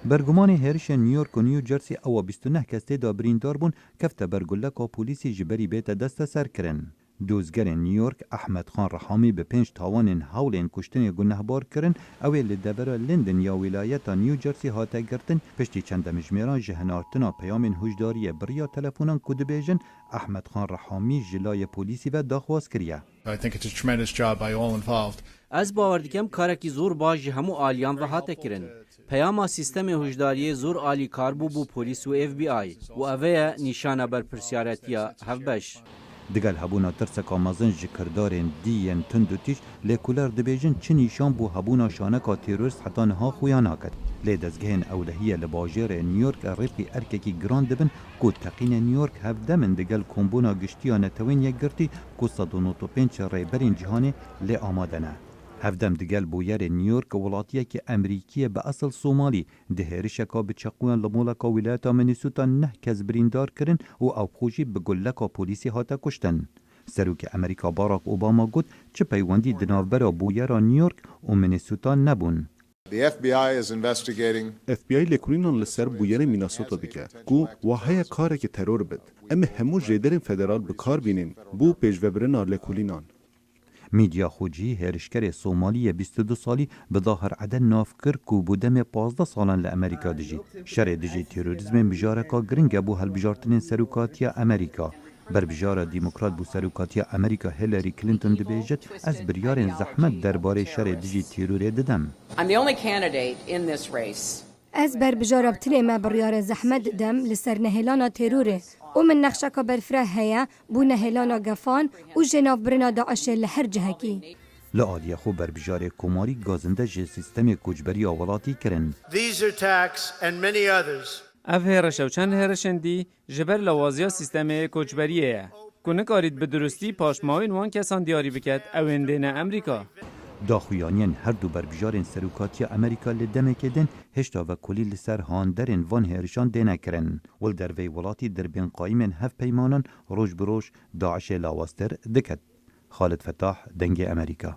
برگمان هرش نیویورک و نیوجرسی او 29 کس تیدا بریندار بون کفت برگلک پولیسی جبری بیت دست سر کرن. دوزگر نیویورک احمد خان رحامی به 5 تاوان هاولین کشتن گنهبار کرن اوی لدبر لندن یا ولایت نیوجرسی هاته گرتن پشتی چند مجمران جهنارتنا پیام هشداری بریا تلفونان کد بیجن احمد خان رحامی جلای پولیسی و داخواست کریه. I think it's a tremendous job by all involved. از باور دکم کارکی زور باش همو آلیان و هاته کرن. پیام سیستم هشداری زور آلی کار بو پلیس و اف بی آی و اوه نشانه بر پرسیارتیا هفبش. دگل هبونا ترسکا مزن جکردارین دیین تند و تیش لیکولر دبیجن چه نیشان بو هبونا شانکا تیروریست حتی نها خویانا کد. لی دزگهن اولهیه لباجر نیویورک ریپی ارککی گران دبن که تقین نیویورک هفده من دگل کمبونا گشتیا نتوین یک گرتی که 195 ریبرین جهانی لی آماده نه. هفدم دگل بویر نیویورک ولاتیه که امریکیه به اصل سومالی دهرشکا به چقوان لمولکا ولایتا منیسوتا 9 کس بریندار کرن و او خوشی به گلکا پولیسی هاتا کشتن. سروک امریکا باراک اوباما گفت چه پیوندی دنابرا بویر نیویورک و منیسوتا نبون. FBI لکولینان لسر بویر میناسوتا بکه گو واهای کاره که ترور بد اما همو جیدرین فدرال بکار بینین بو پیجوبرنا لکولینان. میدیا خوجی هرشکر سومالی 22 سالی به ظاهر عدن نافکر کو بودم 15 سالان لامریکا دجی شر دجی تروریسم بجارکا گرینگ بو هل بجارتنین سروکاتیا امریکا بر بجار دموکرات بو سروکاتیا امریکا هیلاری کلینتون دبیجت از بریارن زحمت درباره شر دجی تروری ددم. از بر بجار ابتلی ما بریار زحمت دم لسر نهلانا تروره و من نخشکا برفره هیا بو نهلانا گفان و جناف برنا داعش لهر جهکی. لعالی خوب بر بجار کماری گازنده جه سیستم کجبری آولاتی کرن. اف هرش و چند هرشندی جبر لوازیا سیستم کجبریه کنه کارید به درستی پاشماوین وان کسان دیاری بکد اوندین امریکا. داخویانین هر دو بر بجارن سروکاتی امریکا لدمه کدن هشتا و کلی لسر هاندرین وان هرشان دینه کرن ول در وی ولاتی در بین قایمن هف پیمانان روش بروش داعش لاواستر دکت. خالد فتاح دنگ امریکا.